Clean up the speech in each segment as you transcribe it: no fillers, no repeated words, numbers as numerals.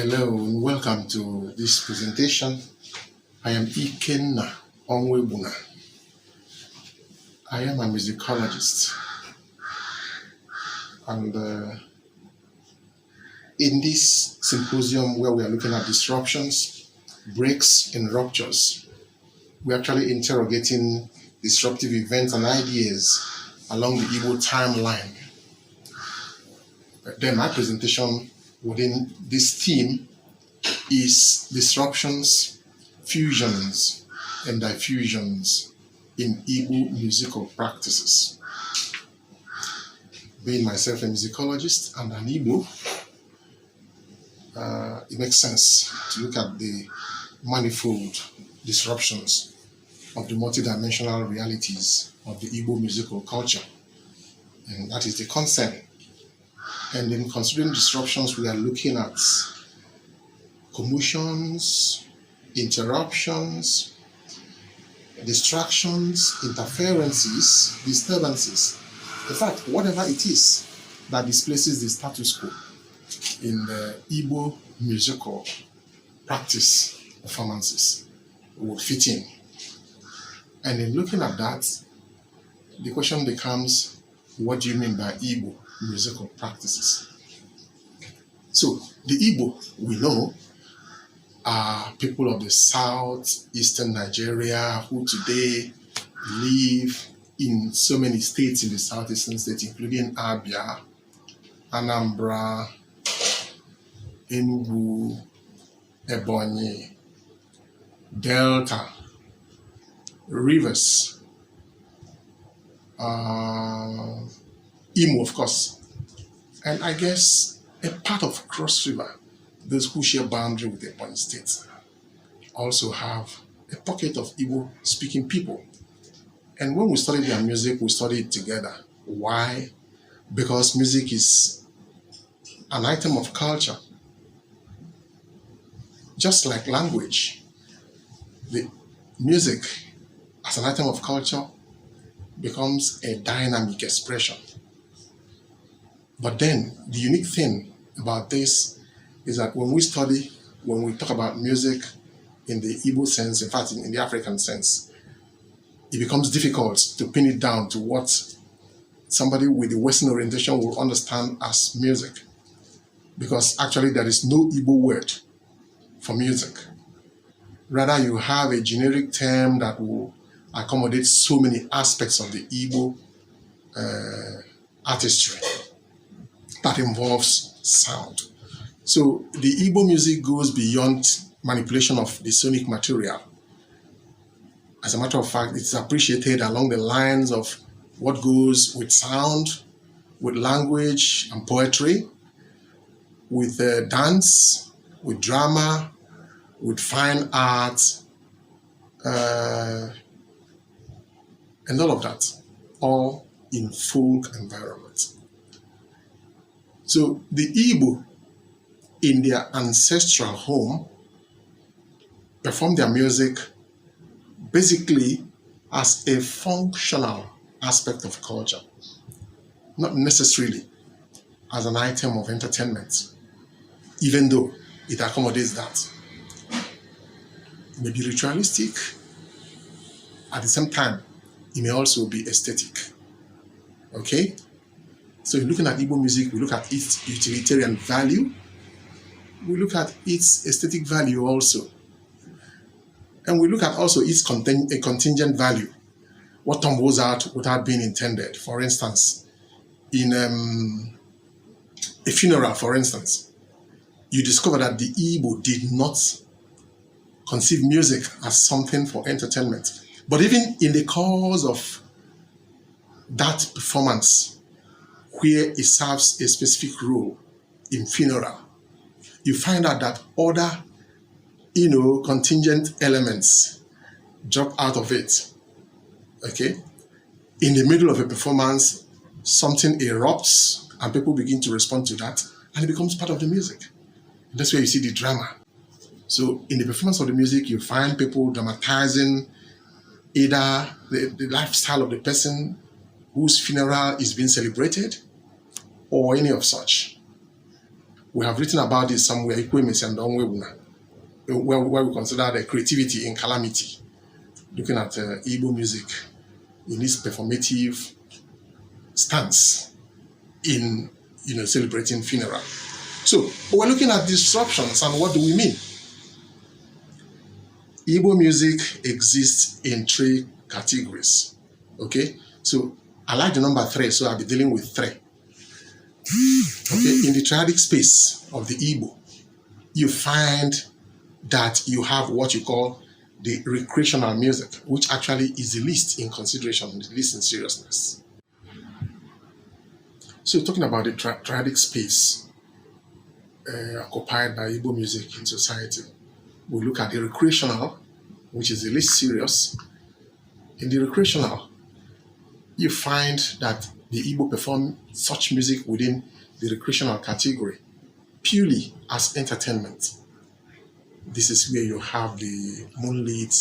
Hello and welcome to this presentation. I am Ikenna Onwuegbuna. I am a musicologist, and in this symposium where we are looking at disruptions, breaks and ruptures, we're actually interrogating disruptive events and ideas along the Igbo timeline. Then my presentation within this theme is disruptions, fusions, and diffusions in Igbo musical practices. Being myself a musicologist and an Igbo, it makes sense to look at the manifold disruptions of the multidimensional realities of the Igbo musical culture. And that is the concern. And in considering disruptions, we are looking at commotions, interruptions, distractions, interferences, disturbances. In fact, whatever it is that displaces the status quo in the Igbo musical practice performances would fit in. And in looking at that, the question becomes, what do you mean by Igbo musical practices? So the Igbo, we know, are people of the southeastern Nigeria who today live in so many states in the southeastern states, including Abia, Anambra, Enugu, Ebonyi, Delta, Rivers, Imo, of course, and I guess a part of Cross River. Those who share boundary with the Ebonyi State also have a pocket of Igbo-speaking people. And when we study their music, we study it together. Why? Because music is an item of culture. Just like language, the music as an item of culture becomes a dynamic expression. But then the unique thing about this is that when we talk about music in the Igbo sense, in fact in the African sense, it becomes difficult to pin it down to what somebody with a Western orientation will understand as music. Because actually there is no Igbo word for music. Rather, you have a generic term that will accommodate so many aspects of the Igbo artistry that involves sound. So the Igbo music goes beyond manipulation of the sonic material. As a matter of fact, it's appreciated along the lines of what goes with sound, with language and poetry, with dance, with drama, with fine art, and all of that, all in folk environment. So the Igbo, in their ancestral home, perform their music basically as a functional aspect of culture, not necessarily as an item of entertainment, even though it accommodates that. It may be ritualistic, at the same time, it may also be aesthetic. Okay? So looking at Igbo music, we look at its utilitarian value, we look at its aesthetic value also, and we look at also its contingent value, what tumbles out without being intended. For instance, in a funeral, for instance, you discover that the Igbo did not conceive music as something for entertainment. But even in the course of that performance, where it serves a specific role in funeral, you find out that other, contingent elements drop out of it. Okay? In the middle of a performance, something erupts and people begin to respond to that, and it becomes part of the music. That's where you see the drama. So in the performance of the music, you find people dramatizing either the lifestyle of the person whose funeral is being celebrated, or any of such. We have written about this somewhere, Ikenna Onwuegbuna, where we consider the creativity in calamity, looking at Igbo music in its performative stance in celebrating funeral. So we're looking at disruptions, and what do we mean? Igbo music exists in 3 categories. Okay, so I like the number 3, so I'll be dealing with 3. Okay, in the triadic space of the Igbo, you find that you have what you call the recreational music, which actually is the least in consideration, the least in seriousness. So talking about the triadic space occupied by Igbo music in society, we look at the recreational, which is the least serious. In the recreational, you find that the Igbo perform such music within the recreational category purely as entertainment. This is where you have the moonlit,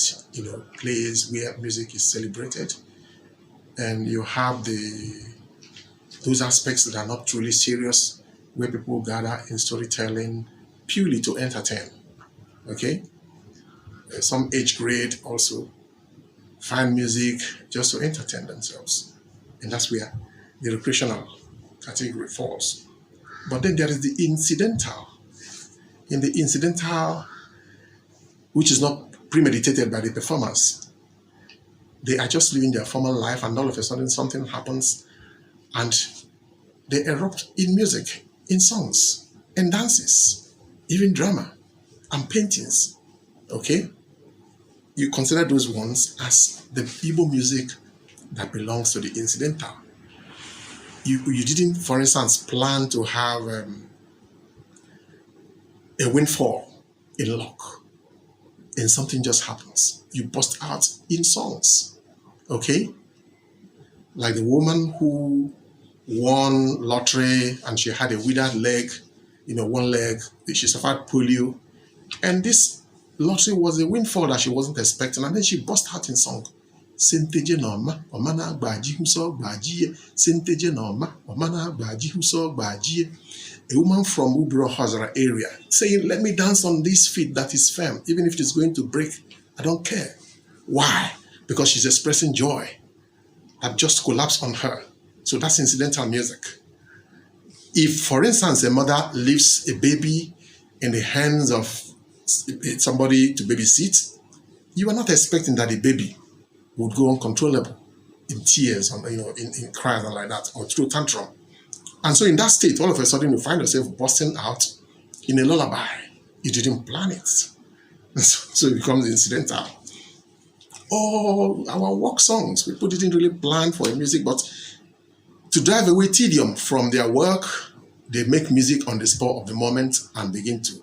plays where music is celebrated, and you have those aspects that are not truly serious, where people gather in storytelling purely to entertain. Okay, some age grade also find music just to entertain themselves, and that's where the recreational category falls. But then there is the incidental. In the incidental, which is not premeditated by the performers, they are just living their formal life, and all of a sudden something happens and they erupt in music, in songs, and dances, even drama and paintings. Okay? You consider those ones as the Igbo music that belongs to the incidental. You didn't, for instance, plan to have a windfall in luck, and something just happens. You burst out in songs. Okay? Like the woman who won lottery and she had a withered leg, one leg, she suffered polio, and this lottery was a windfall that she wasn't expecting, and then she burst out in song. Senteje noma, omana gbaji huso gbaji, senteje noma, omana gbaji huso gbaji. A woman from Ubro Hazara area saying, let me dance on this feet that is firm, even if it is going to break, I don't care. Why? Because she's expressing joy that just collapsed on her. So that's incidental music. If, for instance, a mother leaves a baby in the hands of somebody to babysit, you are not expecting that the baby would go uncontrollable in tears, in cries and like that, or through tantrum. And so in that state, all of a sudden you find yourself bursting out in a lullaby. You didn't plan it. So it becomes incidental. Or our work songs, people didn't really plan for a music, but to drive away tedium from their work, they make music on the spur of the moment and begin to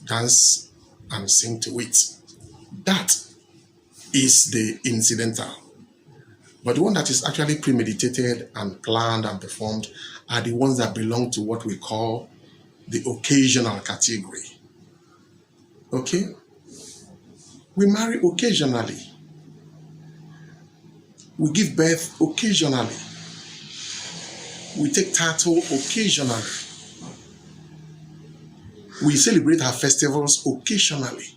dance and sing to it. That is the incidental. But the one that is actually premeditated and planned and performed are the ones that belong to what we call the occasional category. Okay? We marry occasionally. We give birth occasionally. We take title occasionally. We celebrate our festivals occasionally.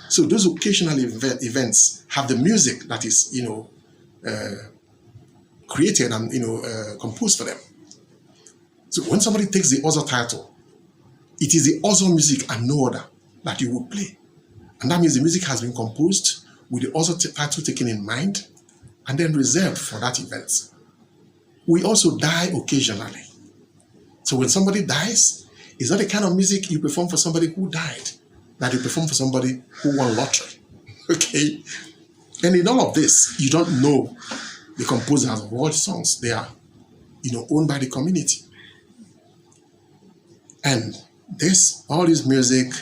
So those occasional events have the music that is, created and, composed for them. So when somebody takes the Ozo title, it is the Ozo music and no other that you will play. And that means the music has been composed with the Ozo title taken in mind and then reserved for that event. We also die occasionally. So when somebody dies, it's not the kind of music you perform for somebody who died that you perform for somebody who won lottery. Okay? And in all of this, you don't know the composers of all the songs. They are, owned by the community. And all this music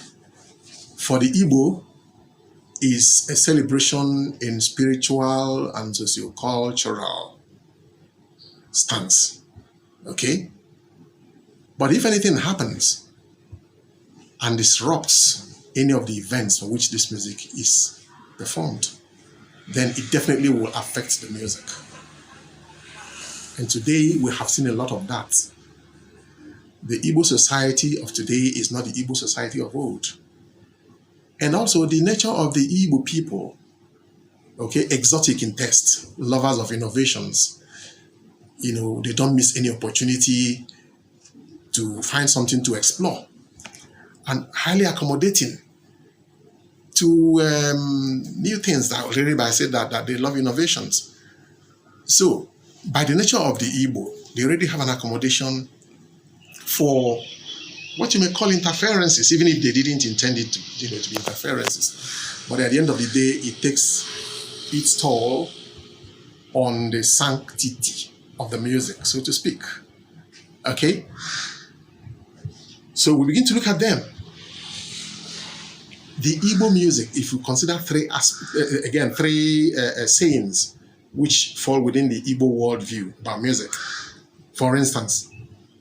for the Igbo is a celebration in spiritual and socio-cultural stance. Okay? But if anything happens and disrupts any of the events for which this music is performed, then it definitely will affect the music. And today we have seen a lot of that. the Igbo society of today is not the Igbo society of old. And also the nature of the Igbo people, okay, exotic in taste, lovers of innovations. They don't miss any opportunity to find something to explore, and highly accommodating to new things. That already I said that they love innovations. So by the nature of the Igbo, they already have an accommodation for what you may call interferences, even if they didn't intend it to be interferences. But at the end of the day, it takes its toll on the sanctity of the music, so to speak. Okay? So we begin to look at them. The Igbo music, if you consider three sayings which fall within the Igbo worldview about music. For instance,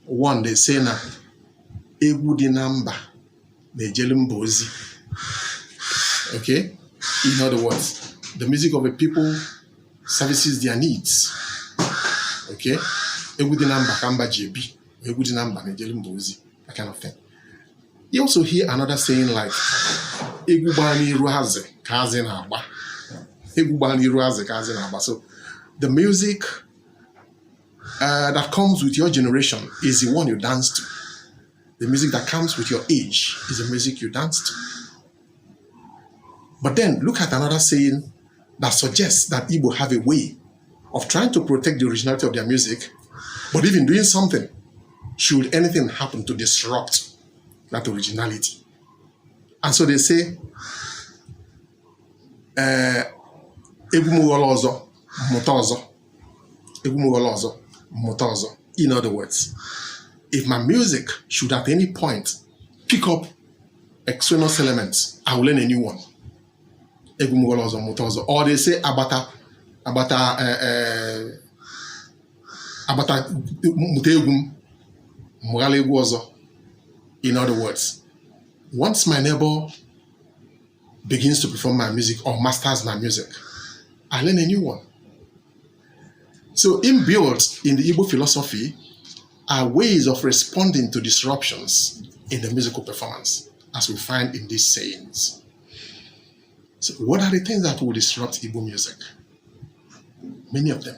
one, they say na egwu di na mba na-ejelu mba ozi. Okay? In other words, the music of a people services their needs. Okay? Egwu di na mba ka mba ji ebi, egwu di na mba na-ejelu mba ozi, that kind of thing. You also hear another saying like egwu gbaa n'iru haze ka haze na-agba. Egwu gbaa n'iru haze ka haze na-agba. So the music that comes with your generation is the one you dance to. The music that comes with your age is the music you dance to. But then look at another saying that suggests that Igbo have a way of trying to protect the originality of their music, but even doing something should anything happen to disrupt that originality. And so they say, egwu mughọrọ ọzọ, mmụta ọzọ. Egwu mughọrọ ọzọ, mmụta ọzọ. In other words, if my music should at any point pick up extraneous elements, I will learn a new one. Egwu mughọrọ ọzọ, mmụta ọzọ. Or they say abata mmụta egwu, mmụghala egwu ọzọ. In other words, once my neighbor begins to perform my music or masters my music, I learn a new one. So inbuilt in the Igbo philosophy are ways of responding to disruptions in the musical performance, as we find in these sayings. So what are the things that will disrupt Igbo music? Many of them.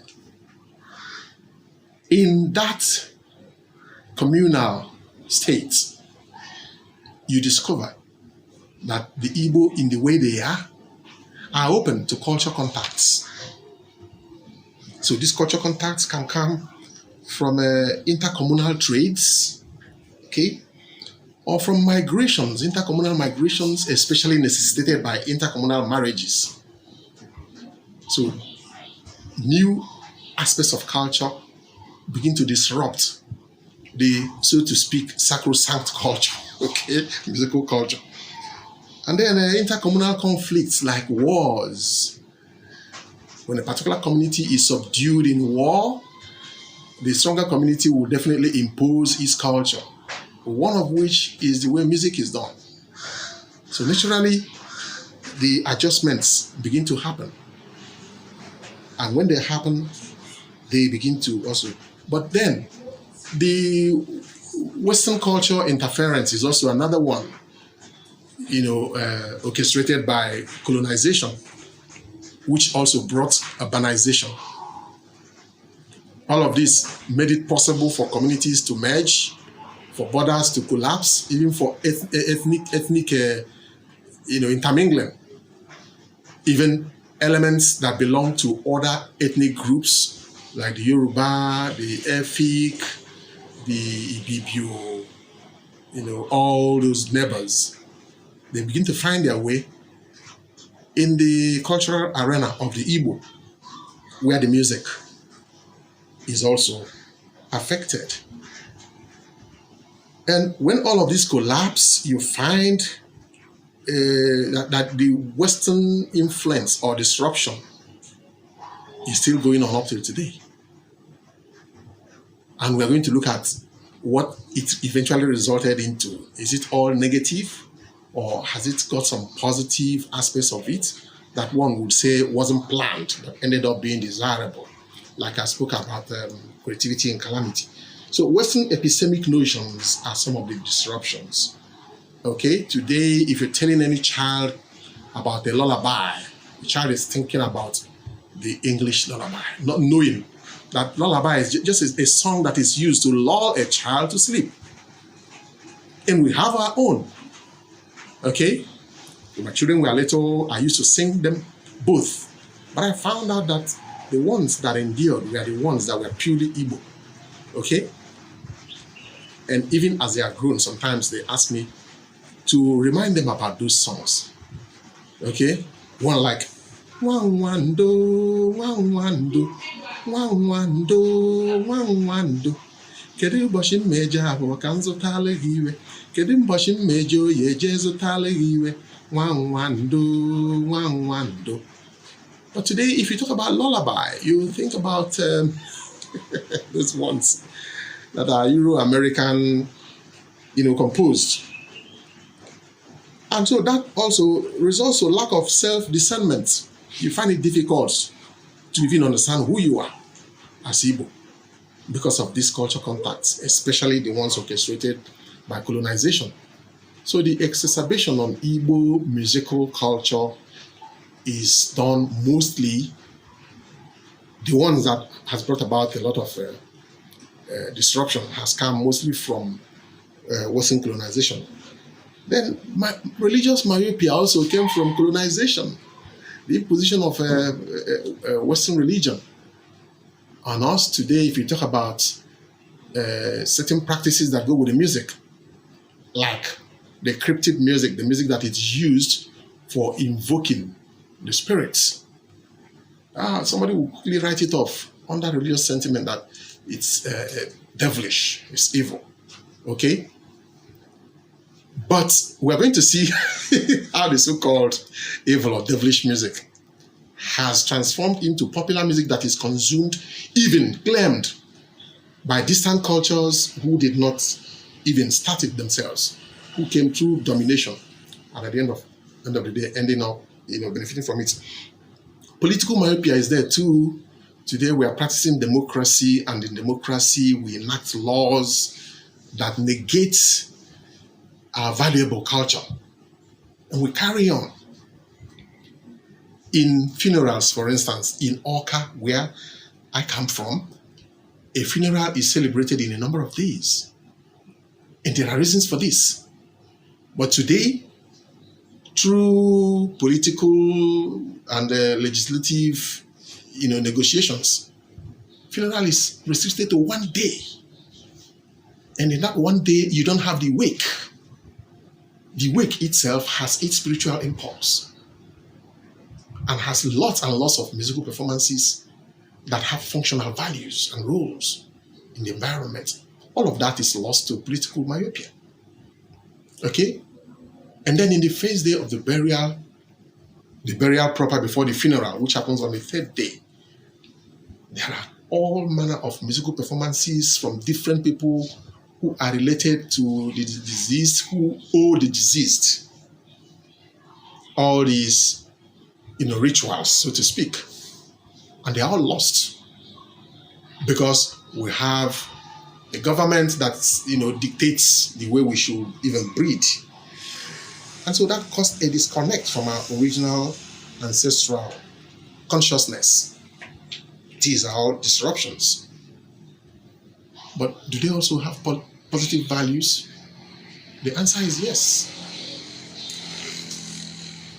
In that communal state, you discover that the Igbo, in the way they are open to culture contacts. So these culture contacts can come from intercommunal trades, okay, or from migrations, intercommunal migrations, especially necessitated by intercommunal marriages. So new aspects of culture begin to disrupt the, so to speak, sacrosanct culture, okay, musical culture. And then intercommunal conflicts like wars. When a particular community is subdued in war, the stronger community will definitely impose its culture, one of which is the way music is done. So naturally, the adjustments begin to happen. And when they happen, they begin to also. But then, the Western culture interference is also another one, orchestrated by colonization, which also brought urbanization. All of this made it possible for communities to merge, for borders to collapse, even for ethnic intermingling. Even elements that belong to other ethnic groups, like the Yoruba, the Efik, the Ibibio, all those neighbors, they begin to find their way in the cultural arena of the Igbo, where the music is also affected. And when all of this collapse, you find that the Western influence or disruption is still going on up till today. And we're going to look at what it eventually resulted into. Is it all negative, or has it got some positive aspects of it that one would say wasn't planned but ended up being desirable? Like I spoke about creativity and calamity. So Western epistemic notions are some of the disruptions. Okay, today, if you're telling any child about a lullaby, the child is thinking about the English lullaby, not knowing that lullaby is just a song that is used to lull a child to sleep. And we have our own. Okay, when my children were little, I used to sing them both. But I found out that the ones that endured were the ones that were purely Igbo. Okay? And even as they are grown, sometimes they ask me to remind them about those songs. Okay? One like, Wanwando, Wanwando, Wanwando, Wanwando. Kedu ụbọchị mmeje abụọ ka m zụtala gị iwe? Kedu ụbọchị mmeje oyi eje zụtala gị iwe? Wanwando, Wanwando. But today, if you talk about lullaby, you think about those ones that are Euro-American, composed. And so that also results to lack of self-discernment. You find it difficult to even understand who you are as Igbo because of these culture contacts, especially the ones orchestrated by colonization. So the exacerbation on Igbo musical culture is done mostly, the ones that has brought about a lot of disruption has come mostly from Western colonization. Then religious myopia also came from colonization, the imposition of Western religion on us today. If you talk about certain practices that go with the music, like the cryptic music, the music that is used for invoking the spirits, somebody will quickly write it off under religious sentiment that it's devilish, it's evil. Okay? But we're going to see how the so-called evil or devilish music has transformed into popular music that is consumed, even claimed by distant cultures who did not even start it themselves, who came through domination, and at the end of the day ending up benefiting from it. Political myopia is there too. Today we are practicing democracy, and in democracy we enact laws that negate our valuable culture. And we carry on. In funerals, for instance, in Awka, where I come from, a funeral is celebrated in a number of days. And there are reasons for this. But today, through political and legislative negotiations, funeral is restricted to 1 day. And in that 1 day, you don't have the wake. The wake itself has its spiritual impulse and has lots and lots of musical performances that have functional values and roles in the environment. All of that is lost to political myopia. Okay? And then in the first day of the burial proper before the funeral, which happens on the third day, there are all manner of musical performances from different people who are related to the deceased, who owe the deceased all these, rituals, so to speak. And they are all lost because we have a government that, dictates the way we should even breathe. And so that caused a disconnect from our original ancestral consciousness. These are all disruptions. But do they also have positive values? The answer is yes.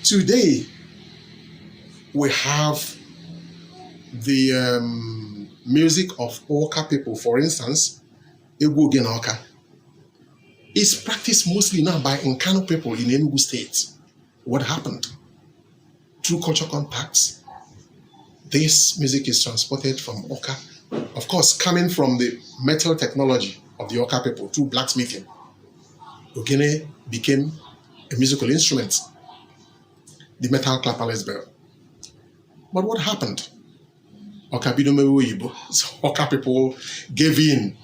Today, we have the music of Awka people, for instance, Egwu Ogene Awka. It's practiced mostly now by Nkanu people in Enugu State. What happened? Through cultural contacts, this music is transported from Awka, of course, coming from the metal technology of the Awka people through blacksmithing. Ogene became a musical instrument, the metal clapperless bell. But what happened? Awka people gave in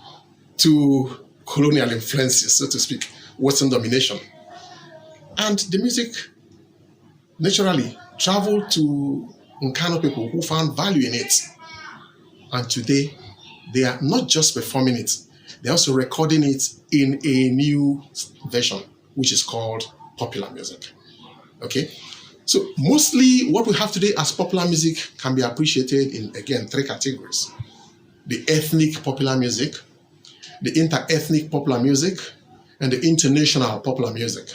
to colonial influences, so to speak, Western domination. And the music naturally traveled to Nkanu people who found value in it. And today, they are not just performing it, They're also recording it in a new version, which is called popular music. Okay? So mostly what we have today as popular music can be appreciated in, again, three categories. The ethnic popular music, the inter-ethnic popular music, and the international popular music.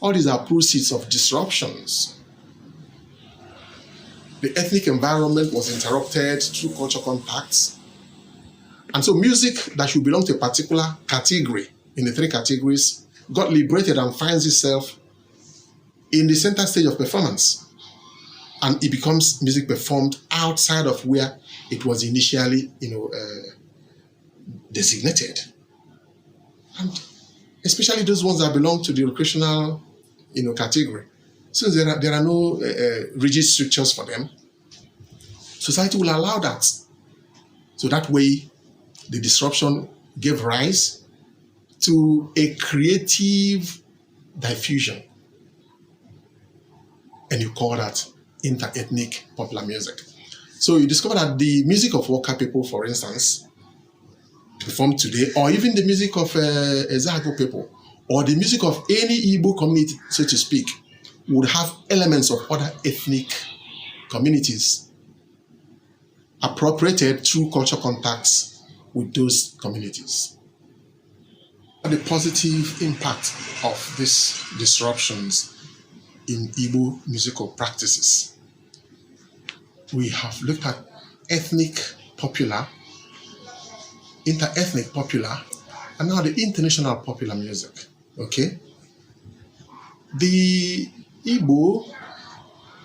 All these are proceeds of disruptions. The ethnic environment was interrupted through cultural contacts. And so music that should belong to a particular category in the three categories got liberated and finds itself in the center stage of performance. And it becomes music performed outside of where it was initially, designated. And especially those ones that belong to the recreational, category. Since there are no rigid strictures for them, society will allow that. So that way, the disruption gave rise to a creative diffusion. And you call that inter-ethnic popular music. So you discover that the music of worker people, for instance, performed today, or even the music of Ezago people, or the music of any Igbo community, so to speak, would have elements of other ethnic communities appropriated through cultural contacts with those communities. The positive impact of these disruptions in Igbo musical practices. We have looked at ethnic popular, inter-ethnic popular, and now the international popular music. Okay? The Igbo,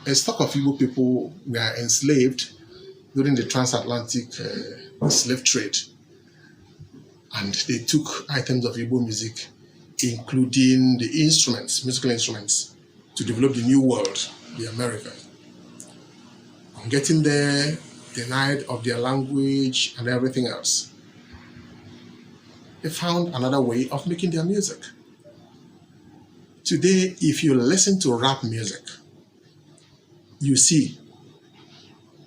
a stock of Igbo people were enslaved during the transatlantic slave trade. And they took items of Igbo music, including the instruments, musical instruments, to develop the new world, the America. On getting there, denied of their language and everything else, they found another way of making their music. Today, if you listen to rap music, you see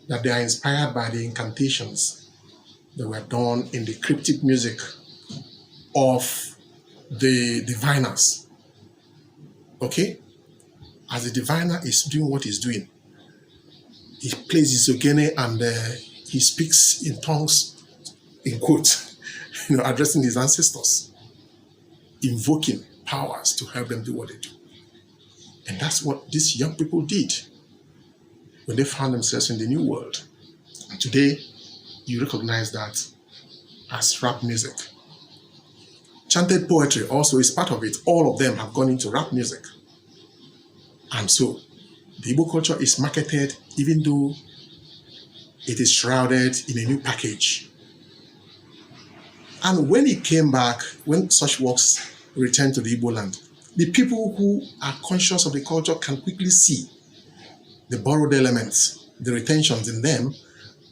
that they are inspired by the incantations that were done in the cryptic music of the diviners. Okay? As the diviner is doing what he's doing, he plays his ogene and he speaks in tongues, in quotes, addressing his ancestors, invoking powers to help them do what they do. And that's what these young people did when they found themselves in the new world. And today, you recognize that as rap music. Chanted poetry also is part of it. All of them have gone into rap music. And so, the Igbo culture is marketed even though it is shrouded in a new package. And when it came back, when such works returned to the Igbo land, the people who are conscious of the culture can quickly see the borrowed elements, the retentions in them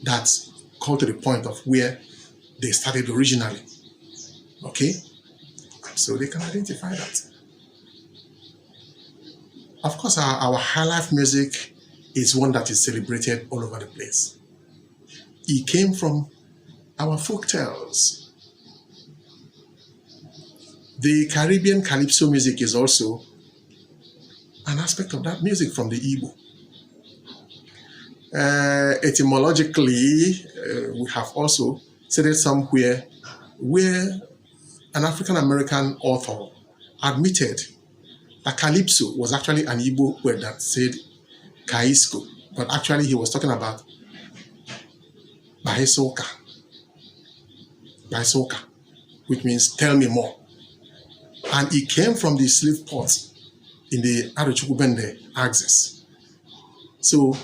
that call to the point of where they started originally. Okay? So they can identify that. Of course, our high life music is one that is celebrated all over the place. It came from our folk tales. The Caribbean calypso music is also an aspect of that music from the Igbo. Etymologically, we have also said it somewhere where an African-American author admitted that calypso was actually an Igbo word that said kaisko, but actually he was talking about bahesoka, which means tell me more. And it came from the slave ports in the Arochukubende axis. So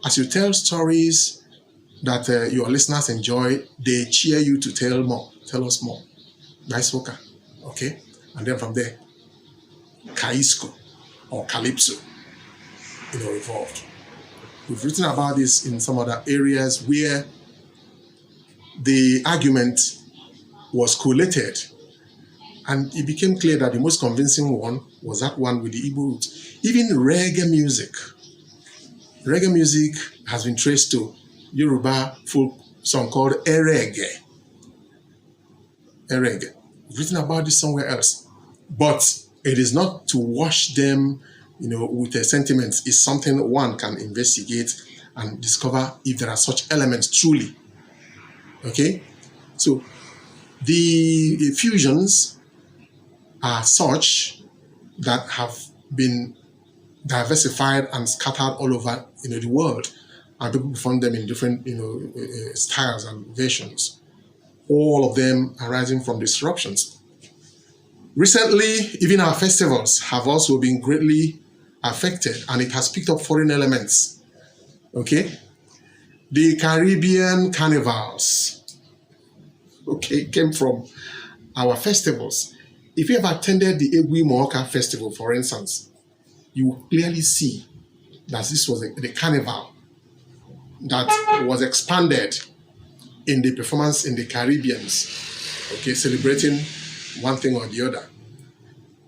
as you tell stories that your listeners enjoy, they cheer you to tell us more. Bahesoka, okay? And then from there, Kaisko or Calypso, evolved. We've written about this in some other areas where the argument was collated, and it became clear that the most convincing one was that one with the Igbo roots. Even reggae music has been traced to Yoruba folk song called Erege. Ereg, written about this somewhere else. But it is not to wash them, with the sentiments. It's something one can investigate and discover if there are such elements truly. Okay? So the fusions are such that have been diversified and scattered all over the world, and people perform them in different styles and versions, all of them arising from disruptions. Recently, even our festivals have also been greatly affected, and it has picked up foreign elements. Okay, the Caribbean carnivals, came from our festivals. If you have attended the Egwi Mooka festival, for instance, you will clearly see that this was the carnival that was expanded in the performance in the Caribbeans, celebrating one thing or the other.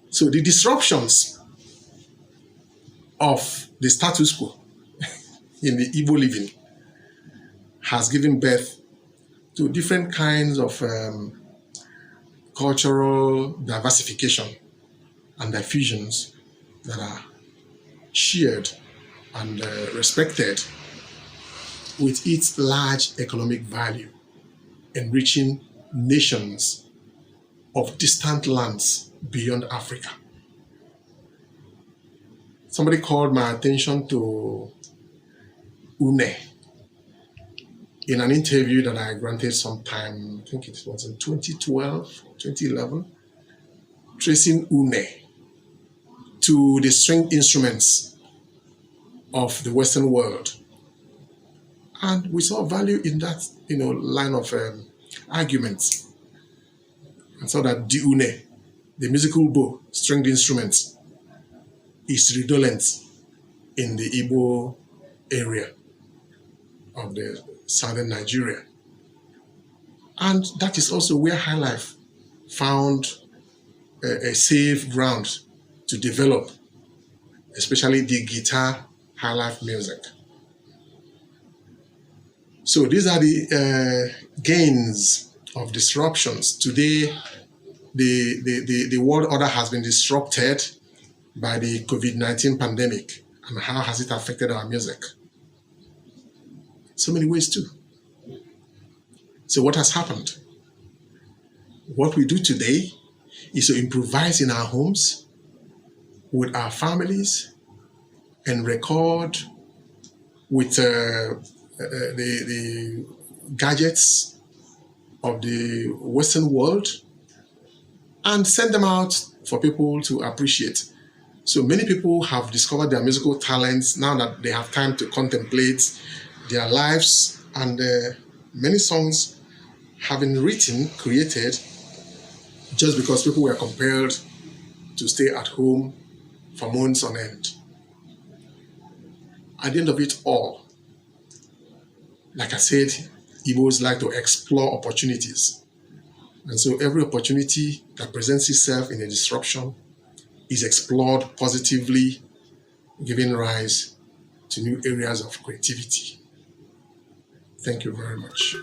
So the disruptions of the status quo in the Igbo living has given birth to different kinds of cultural diversification and diffusions that are shared and respected, with its large economic value, enriching nations of distant lands beyond Africa. Somebody called my attention to Une in an interview that I granted sometime, I think it was in 2012, 2011, tracing Une to the string instruments of the Western world. And we saw value in that, line of arguments. And saw that the Une, the musical bow, stringed instruments, is redolent in the Igbo area of the southern Nigeria. And that is also where High Life found a safe ground to develop, especially the guitar High Life music. So these are the gains of disruptions. Today, the world order has been disrupted by the COVID-19 pandemic. And how has it affected our music? So many ways too. So what has happened? What we do today is to improvise in our homes with our families and record with the gadgets of the Western world and send them out for people to appreciate. So many people have discovered their musical talents now that they have time to contemplate their lives, and many songs have been written, created, just because people were compelled to stay at home for months on end. At the end of it all, like I said, Igbos like to explore opportunities. And so every opportunity that presents itself in a disruption is explored positively, giving rise to new areas of creativity. Thank you very much.